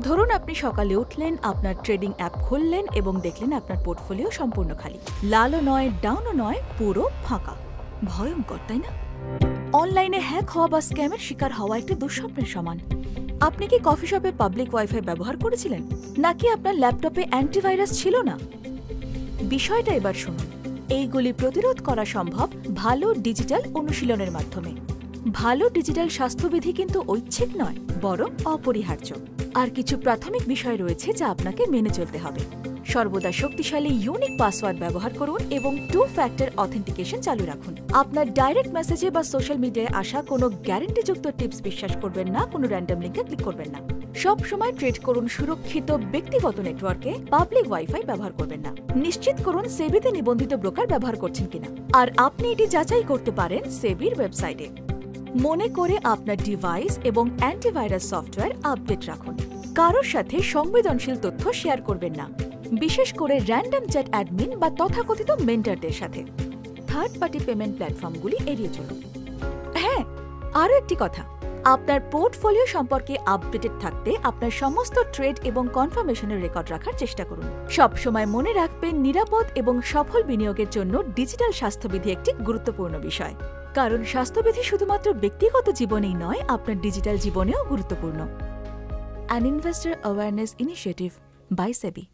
ধরুন আপনি সকালে উঠলেন, আপনার ট্রেডিং অ্যাপ খুললেন এবং দেখলেন আপনার পোর্টফোলিও সম্পূর্ণ খালি। লালও নয়, ডাউনও নয়, পুরো ফাঁকা। ভয়ঙ্কর, তাই না? অনলাইনে হ্যাক হওয়া বা স্ক্যামের শিকার হওয়া একটি দুঃস্বপ্নের সমান। আপনি কি কফি শপে পাবলিক ওয়াইফাই ব্যবহার করেছিলেন, নাকি আপনার ল্যাপটপে অ্যান্টিভাইরাস ছিল না? বিষয়টা এবার শুনুন। এইগুলি প্রতিরোধ করা সম্ভব ভালো ডিজিটাল অনুশীলনের মাধ্যমে। ভালো ডিজিটাল স্বাস্থ্যবিধি কিন্তু ঐচ্ছিক নয়, বরং অপরিহার্য। আর কিছু প্রাথমিক বিষয় রয়েছে যা আপনাকে মেনে চলতে হবে। সর্বদা শক্তিশালী ইউনিক পাসওয়ার্ড ব্যবহার করুন এবং 2 ফ্যাক্টর অথেন্টিকেশন চালু রাখুন। আপনার ডাইরেক্ট মেসেজে বা সোশ্যাল মিডিয়ায় আসা কোনো গ্যারান্টিযুক্ত টিপস বিশ্বাস করবেন না, কোনো র্যান্ডম লিঙ্কে ক্লিক করবেন না। সব সময় ট্রেড করুন সুরক্ষিত ব্যক্তিগত নেটওয়ার্কে, পাবলিক ওয়াইফাই ব্যবহার করবেন না। নিশ্চিত করুন সেবিতে নিবন্ধিত ব্রোকার ব্যবহার করছেন কিনা। আর আপনি এটি যাচাই করতে পারেন সেবির ওয়েবসাইটে। মনে করে আপনার ডিভাইস এবং অ্যান্টিভাইরাস সফটওয়্যার আপডেট রাখুন। কারোর সাথে সংবেদনশীল তথ্য শেয়ার করবেন না, বিশেষ করে র্যান্ডম চ্যাট অ্যাডমিন বা তথাকথিত মেন্টরদের সাথে। থার্ড পার্টি পেমেন্ট প্ল্যাটফর্মগুলি এড়িয়ে চলুন। হ্যাঁ, আরও একটি কথা, আপনার পোর্টফোলিও সম্পর্কে আপডেটেড থাকতে আপনার সমস্ত ট্রেড এবং কনফার্মেশনের রেকর্ড রাখার চেষ্টা করুন। সবসময় মনে রাখবেন, নিরাপদ এবং সফল বিনিয়োগের জন্য ডিজিটাল স্বাস্থ্যবিধি একটি গুরুত্বপূর্ণ বিষয়। কারণ স্বাস্থ্যবিধি শুধুমাত্র ব্যক্তিগত জীবনেই নয়, আপনার ডিজিটাল জীবনেও গুরুত্বপূর্ণ। An investor awareness initiative by SEBI.